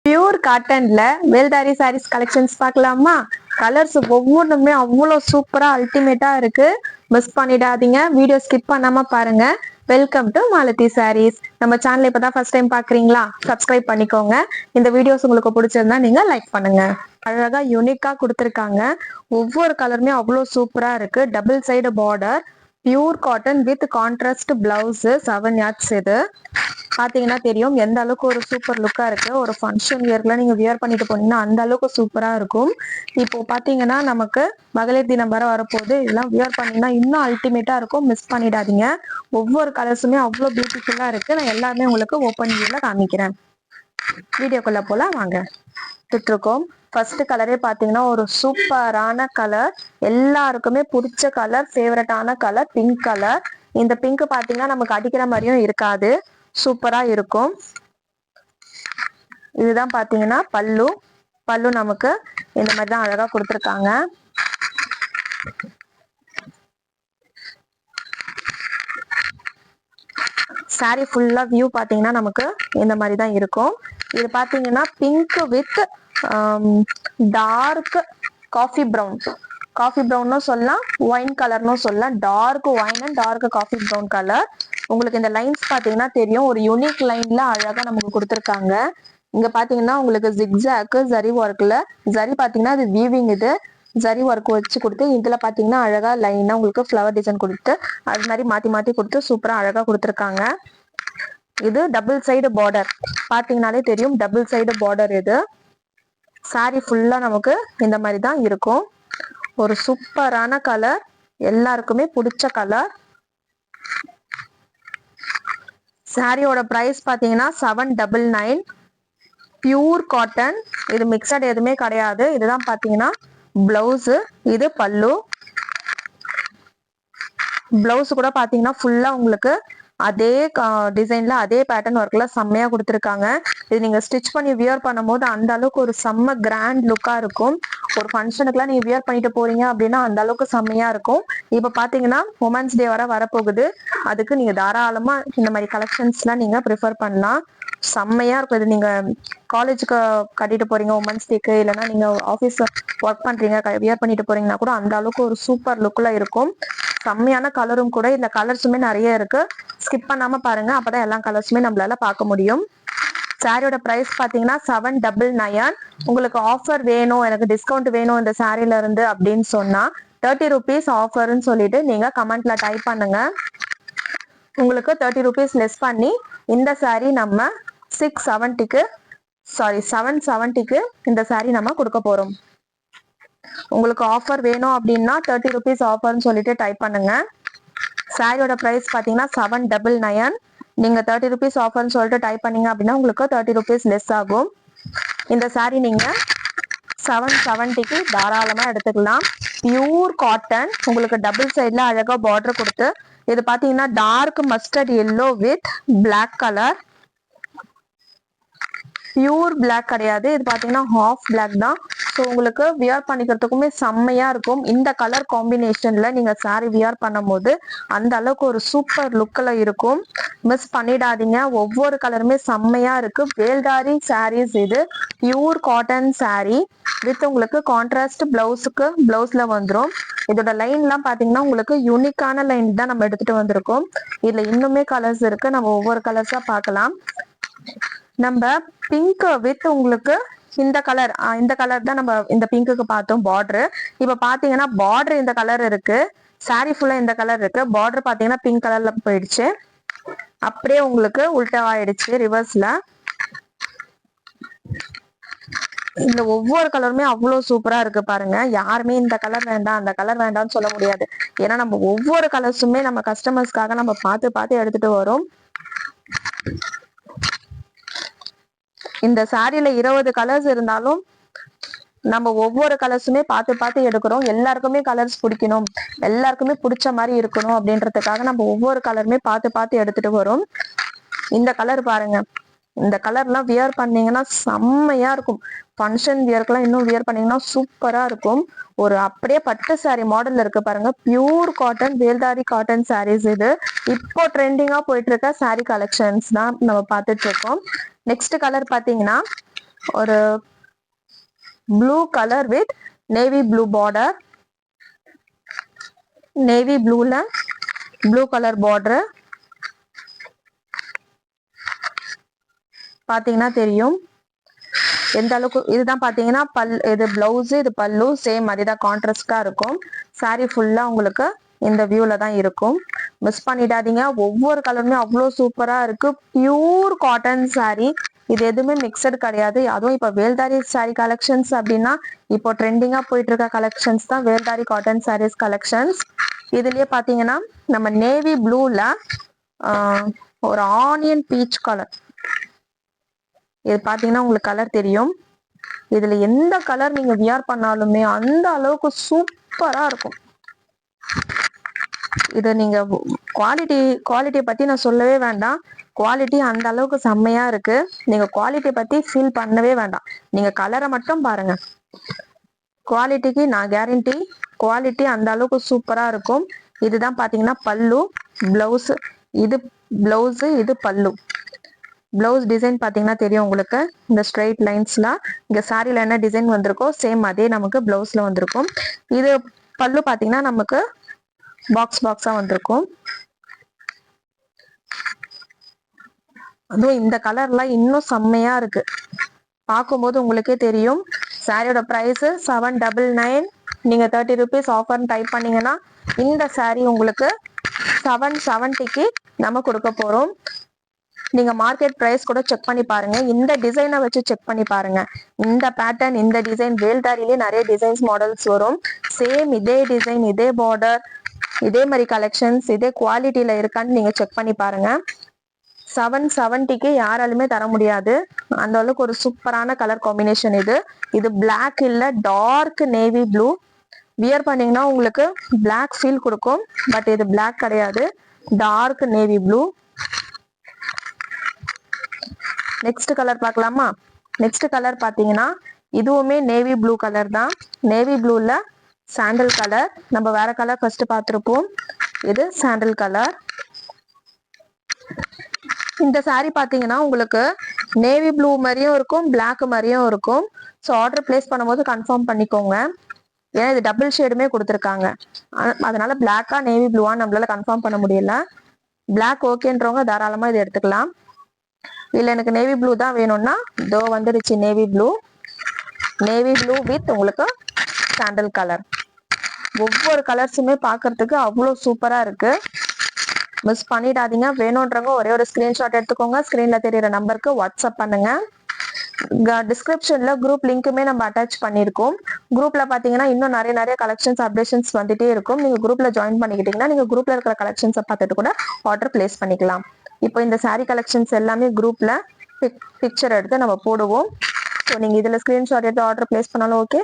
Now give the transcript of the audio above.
Pure காட்டன்ல வேல்தாரி saris collections பார்க்கலாமா? Colours ஒவ்வொன்றுமே அவ்வளோ சூப்பரா அல்டிமேட்டா இருக்கு. மிஸ் பண்ணிடாதீங்க, வீடியோ ஸ்கிப் பண்ணாம பாருங்க. Welcome to Malathi Sarees. நம்ம சேனல் இப்பதான் ஃபர்ஸ்ட் டைம் பாக்குறீங்களா? சப்ஸ்கிரைப் பண்ணிக்கோங்க. இந்த வீடியோஸ் உங்களுக்கு பிடிச்சிருந்தா நீங்க லைக் பண்ணுங்க. அழகா யூனிக்கா கொடுத்துருக்காங்க. ஒவ்வொரு கலருமே அவ்வளோ சூப்பரா இருக்கு. Double side border, pure cotton with contrast blouse, 7 yards. இது பாத்தீங்கன்னா தெரியும் எந்த அளவுக்கு ஒரு சூப்பர் லுக்கா இருக்கு. ஒரு ஃபங்க்ஷன் வியர்க்குலாம் நீங்க வியர் பண்ணிட்டு போனீங்கன்னா அந்த அளவுக்கு சூப்பரா இருக்கும். இப்போ பாத்தீங்கன்னா நமக்கு மகளிர் தினம் வர வரப்போகுது. இதெல்லாம் வியர் பண்ணீங்கன்னா இன்னும் அல்டிமேட்டா இருக்கும். மிஸ் பண்ணிடாதீங்க. ஒவ்வொரு கலர்ஸுமே அவ்வளோ பியூட்டிஃபுல்லா இருக்கு. நான் எல்லாமே உங்களுக்கு ஓப்பன் வியூல காமிக்கிறேன். வீடியோக்குள்ள போலாம் வாங்க. இருக்கோம். ஃபர்ஸ்ட் கலரே பாத்தீங்கன்னா ஒரு சூப்பரான கலர், எல்லாருக்குமே பிடிச்ச கலர், ஃபேவரட்டான கலர் பிங்க் கலர். இந்த பிங்க் பாத்தீங்கன்னா நமக்கு அடிக்கிற மாதிரியும் இருக்காது, சூப்பரா இருக்கும். இதுதான் பாத்தீங்கன்னா பல்லு. பல்லு நமக்கு இந்த மாதிரி தான் அழகா கொடுத்துருக்காங்க. சாரி ஃபுல்லா வியூ பாத்தீங்கன்னா நமக்கு இந்த மாதிரி தான் இருக்கும். இது பாத்தீங்கன்னா pink with dark coffee brown. Coffee ப்ரௌன்னு சொல்லலாம், ஒயின் கலர்னு சொல்லலாம். Dark wine and dark coffee brown colour. உங்களுக்கு இந்த லைன்ஸ் பாத்தீங்கன்னா தெரியும், ஒரு யூனிக் லைன்ல அழகா நமக்கு கொடுத்துருக்காங்க. இங்க பாத்தீங்கன்னா உங்களுக்கு ஜிக்ஜாக் ஜரி ஒர்க்ல, ஜரி பாத்தீங்கன்னா அது வீவிங், இது ஜரி ஒர்க் வச்சு கொடுத்து இதுல பாத்தீங்கன்னா அழகா லைனா உங்களுக்கு ஃப்ளவர் டிசைன் கொடுத்து அது மாதிரி மாத்தி மாத்தி கொடுத்து சூப்பரா அழகா கொடுத்துருக்காங்க. இது டபுள் சைடு பார்டர், பாத்தீங்கன்னாலே தெரியும் டபுள் சைடு பார்டர். இது சாரி ஃபுல்லா நமக்கு இந்த மாதிரி தான் இருக்கும். ஒரு சூப்பரான கலர், எல்லாருக்குமே பிடிச்ச கலர். சாரியோட பிரைஸ் பாத்தீங்கன்னா 799. பியூர் காட்டன், இது மிக்சட் எதுவுமே கிடையாது. இதுதான் பாத்தீங்கன்னா பிளவுஸ், இது பல்லு. பிளவுஸ் கூட பாத்தீங்கன்னா ஃபுல்லா உங்களுக்கு அதே டிசைன்ல அதே பேட்டர்ன் ஒர்க்ல செம்மையா கொடுத்துருக்காங்க. இது நீங்க ஸ்டிச் பண்ணி வியர் பண்ணும் போது அந்த அளவுக்கு ஒரு செம்ம கிராண்ட் லுக்கா இருக்கும். ஒரு ஃபங்க்ஷனுக்குலாம் நீங்க வியர் பண்ணிட்டு போறீங்க அப்படின்னா அந்த அளவுக்கு செம்மையா இருக்கும். இப்ப பாத்தீங்கன்னா உமன்ஸ் டே வரப்போகுது. அதுக்கு நீங்க தாராளமா இந்த மாதிரி கலெக்ஷன்ஸ் எல்லாம் நீங்க ப்ரிஃபர் பண்ணலாம். செம்மையா இருக்கும். இது நீங்க காலேஜுக்கு கட்டிட்டு போறீங்க உமன்ஸ் டேக்கு, இல்லைன்னா நீங்க ஆஃபீஸ் ஒர்க் பண்றீங்க வியர் பண்ணிட்டு போறீங்கன்னா கூட அந்த அளவுக்கு ஒரு சூப்பர் லுக்ல இருக்கும். செம்மையான கலரும் கூட. இந்த கலர்ஸுமே நிறைய இருக்கு, ஸ்கிப் பண்ணாம பாருங்க, அப்பதான் எல்லா கலர்ஸுமே நம்மளால பார்க்க முடியும். சாரியோட பிரைஸ் பாத்தீங்கன்னா 799. உங்களுக்கு ஆஃபர் வேணும், எனக்கு டிஸ்கவுண்ட் வேணும் இந்த சாரில இருந்து அப்படின்னு சொன்னா 30 rupees ஆஃபர்னு சொல்லிட்டு நீங்க கமெண்ட்ல டைப் பண்ணுங்க. உங்களுக்கு 30 rupees லெஸ் பண்ணி இந்த சாரி நம்ம 670க்கு, சாரி 770க்கு இந்த சாரி நம்ம கொடுக்க போறோம். உங்களுக்கு ஆஃபர் வேணும் அப்படின்னா 30 rupees ஆஃபர்னு சொல்லிட்டு டைப் பண்ணுங்க. சாரியோட பிரைஸ் பாத்தீங்கன்னா 799. நீங்க 30 rupees ஆஃபர்னு சொல்லிட்டு டைப் பண்ணீங்க அப்படின்னா உங்களுக்கு 30 rupees லெஸ் ஆகும். இந்த சாரி நீங்க 770க்கு தாராளமா எடுத்துக்கலாம். பியூர் காட்டன், உங்களுக்கு டபுள் சைட்ல அழகா பார்டர் கொடுத்து, இது பாத்தீங்கன்னா dark mustard yellow with black colour. Pure black கிடையாது, இது பாத்தீங்கன்னா ஹாஃப் பிளாக் தான். ஸோ உங்களுக்கு வியர் பண்ணிக்கிறதுக்குமே செம்மையா இருக்கும். இந்த கலர் காம்பினேஷன்ல நீங்க சாரி வியர் பண்ணும் போது அந்த அளவுக்கு ஒரு சூப்பர் லுக்ல இருக்கும். மிஸ் பண்ணிடாதீங்க, ஒவ்வொரு கலருமே செம்மையா இருக்கு. வேல்தாரி சாரீஸ், இது பியூர் காட்டன் சாரி வித் உங்களுக்கு கான்ட்ராஸ்ட் பிளவுஸுக்கு பிளவுஸ்ல வந்துடும். இதோட லைன் எல்லாம் பாத்தீங்கன்னா உங்களுக்கு யூனிக்கான லைன் தான் நம்ம எடுத்துட்டு வந்திருக்கோம். இதுல இன்னுமே கலர்ஸ் இருக்கு, நம்ம ஒவ்வொரு கலர்ஸா பார்க்கலாம். நம்ம பிங்க் வித் உங்களுக்கு இந்த கலர், இந்த கலர் தான் நம்ம இந்த பிங்க்குக்கு பார்த்தோம் பார்டர். இப்ப பாத்தீங்கன்னா பார்டர் இந்த கலர் இருக்கு, சாரி ஃபுல்லா இந்த கலர் இருக்கு. பார்டர் பாத்தீங்கன்னா பிங்க் கலர்ல போயிடுச்சு, அப்படியே உங்களுக்கு உல்டா ஆயிடுச்சு ரிவர்ஸ்ல. இந்த ஒவ்வொரு கலருமே அவ்வளவு சூப்பரா இருக்கு பாருங்க. யாருமே இந்த கலர் வேண்டாம் அந்த கலர் வேண்டாம்னு சொல்ல முடியாது. ஏன்னா நம்ம ஒவ்வொரு கலர்ஸுமே நம்ம கஸ்டமர்ஸ்க்காக நம்ம பார்த்து பார்த்து எடுத்துட்டு வரோம். இந்த சாரியில 20 கலர்ஸ் இருந்தாலும் நம்ம ஒவ்வொரு கலர்ஸுமே பார்த்து பார்த்து எடுக்கிறோம். எல்லாருக்குமே கலர்ஸ் பிடிக்கணும், எல்லாருக்குமே பிடிச்ச மாதிரி இருக்கணும் அப்படின்றதுக்காக நம்ம ஒவ்வொரு கலருமே பார்த்து பார்த்து எடுத்துட்டு வரோம். இந்த கலர் பாருங்க, இந்த கலர்லாம் வியர் பண்ணீங்கன்னா செம்மையா இருக்கும். ஃபங்க்ஷன் வியர்க்கெல்லாம் இன்னும் வியர் பண்ணீங்கன்னா சூப்பரா இருக்கும். ஒரு அப்படியே பட்டு சாரி மாடல்ல இருக்கு பாருங்க. பியூர் காட்டன் வேல்தாரி காட்டன் சாரீஸ். இது இப்போ ட்ரெண்டிங்கா போயிட்டு இருக்க சாரி கலெக்ஷன்ஸ் தான் நம்ம பார்த்துட்டு இருக்கோம். நெக்ஸ்ட் கலர் பாத்தீங்கன்னா ஒரு blue colour with navy blue border, navy ப்ளூல ப்ளூ கலர் பார்டர் பாத்தீங்கன்னா தெரியும் எந்த அளவுக்கு. இதுதான் பாத்தீங்கன்னா இது பிளவுஸ், இது பல்லு சேம் அதேதான் கான்ட்ராஸ்டா இருக்கும். சாரி ஃபுல்லா உங்களுக்கு இந்த வியூல தான் இருக்கும். மிஸ் பண்ணிடாதீங்க. ஒவ்வொரு கலருமே அவ்வளோ சூப்பரா இருக்கு. பியூர் காட்டன் சாரி, இது எதுவுமே மிக்சடு கிடையாது. அதுவும் இப்ப வேல்தாரி சாரி கலெக்ஷன்ஸ் அப்படின்னா இப்போ ட்ரெண்டிங்கா போயிட்டு இருக்க கலெக்ஷன்ஸ் தான் வேல்தாரி காட்டன் சாரீஸ் கலெக்ஷன்ஸ். இதுலயே பாத்தீங்கன்னா நம்ம நேவி ப்ளூல ஒரு ஆனியன் பீச் கலர், இது பாத்தீங்கன்னா உங்களுக்கு கலர் தெரியும். இதுல எந்த கலர் நீங்க வியர் பண்ணாலுமே அந்த அளவுக்கு சூப்பரா இருக்கும். இது நீங்க குவாலிட்டியை பத்தி நான் சொல்லவே வேண்டாம். குவாலிட்டி அந்த அளவுக்கு செம்மையா இருக்கு. நீங்க குவாலிட்டியை பத்தி ஃபீல் பண்ணவே வேண்டாம். நீங்க கலரை மட்டும் பாருங்க. குவாலிட்டிக்கு நான் கேரண்டி. குவாலிட்டி அந்த அளவுக்கு சூப்பரா இருக்கும். இதுதான் பாத்தீங்கன்னா பல்லு, பிளவுஸ். இது பிளவுஸ், இது பல்லு. பிளவுஸ் டிசைன் பாத்தீங்கன்னா தெரியும் உங்களுக்கு. இந்த ஸ்ட்ரைட் லைன்ஸ்ல இங்க சாரில என்ன டிசைன் வந்திருக்கோ சேம் அதே நமக்கு பிளவுஸ்ல வந்திருக்கும். இது பல்லு பாத்தீங்கன்னா நமக்கு பாக்ஸ் பாக்ஸா வந்திருக்கும். அதுவும் இந்த கலர்லாம் இன்னும் செம்மையா இருக்கு. பார்க்கும்போது உங்களுக்கே தெரியும். சாரியோட பிரைஸ் 799. நீங்க 30 rupees ஆஃபர் டைப் பண்ணீங்கன்னா இந்த சாரி உங்களுக்கு 770க்கு நம்ம கொடுக்க போறோம். நீங்க மார்க்கெட் பிரைஸ் கூட செக் பண்ணி பாருங்க. இந்த டிசைனை வச்சு செக் பண்ணி பாருங்க. இந்த பேட்டர்ன், இந்த டிசைன் வேல்தாரியிலே நிறைய டிசைன்ஸ் மாடல்ஸ் வரும். சேம் இதே டிசைன், இதே பார்டர், இதே மாதிரி கலெக்ஷன்ஸ், இதே குவாலிட்டியில இருக்கான்னு நீங்க செக் பண்ணி பாருங்க. 770க்கு யாராலுமே தர முடியாது. அந்த அளவுக்கு ஒரு சூப்பரான கலர் காம்பினேஷன் இது. இது பிளாக் இல்ல, டார்க் நேவி ப்ளூ. வியர் பண்ணீங்கன்னா உங்களுக்கு பிளாக் ஃபீல் கொடுக்கும். பட் இது பிளாக் கிடையாது, dark navy blue. Next colour பார்க்கலாமா? நெக்ஸ்ட் கலர் பாத்தீங்கன்னா இதுவுமே நேவி ப்ளூ கலர் தான். நேவி ப்ளூல சாண்டல் கலர். நம்ம வேற கலர் ஃபர்ஸ்ட் பார்த்திருப்போம். இது சாண்டல் கலர். இந்த சாரி பாத்தீங்கன்னா உங்களுக்கு நேவி ப்ளூ மாதிரியும் இருக்கும், பிளாக் மாதிரியும் இருக்கும். ஸோ ஆர்டர் பிளேஸ் பண்ணும்போது கன்ஃபார்ம் பண்ணிக்கோங்க. ஏன்னா இது டபுள் ஷேடுமே கொடுத்துருக்காங்க. அதனால பிளாக்கா நேவி ப்ளூவா நம்மளால கன்ஃபார்ம் பண்ண முடியல. பிளாக் ஓகேன்றவங்க தாராளமா இதை எடுத்துக்கலாம். இல்ல எனக்கு நேவி ப்ளூ தான் வேணும்னா இதோ வந்துருச்சு navy blue. Navy blue with உங்களுக்கு சாண்டல் கலர். ஒவ்வொரு கலர்ஸுமே பார்க்கறதுக்கு அவ்வளோ சூப்பரா இருக்கு. மிஸ் பண்ணிடாதீங்க. வேணும்ன்றவங்க ஒரே ஒரு ஸ்கிரீன்ஷாட் எடுத்துக்கோங்க. ஸ்கிரீன்ல தெரியுற நம்பருக்கு வாட்ஸ்அப் பண்ணுங்க. டிஸ்கிரிப்ஷன்ல குரூப் லிங்க்குமே நம்ம அட்டாச் பண்ணியிருக்கோம். குரூப்ல பாத்தீங்கன்னா இன்னும் நிறைய கலெக்ஷன்ஸ் அப்டேஷன்ஸ் வந்துட்டே இருக்கும். நீங்க குரூப்ல ஜாயின் பண்ணிக்கிட்டீங்கன்னா நீங்க குரூப்ல இருக்கிற கலெக்ஷன்ஸை பார்த்துட்டு கூட ஆர்டர் பிளேஸ் பண்ணிக்கலாம். இப்போ இந்த சாரி கலெக்ஷன்ஸ் எல்லாமே குரூப்ல பிக்சர் எடுத்து நம்ம போடுவோம். ஸோ நீங்க இதுல ஸ்கிரீன்ஷாட் எடுத்து ஆர்டர் பிளேஸ் பண்ணாலும் ஓகே,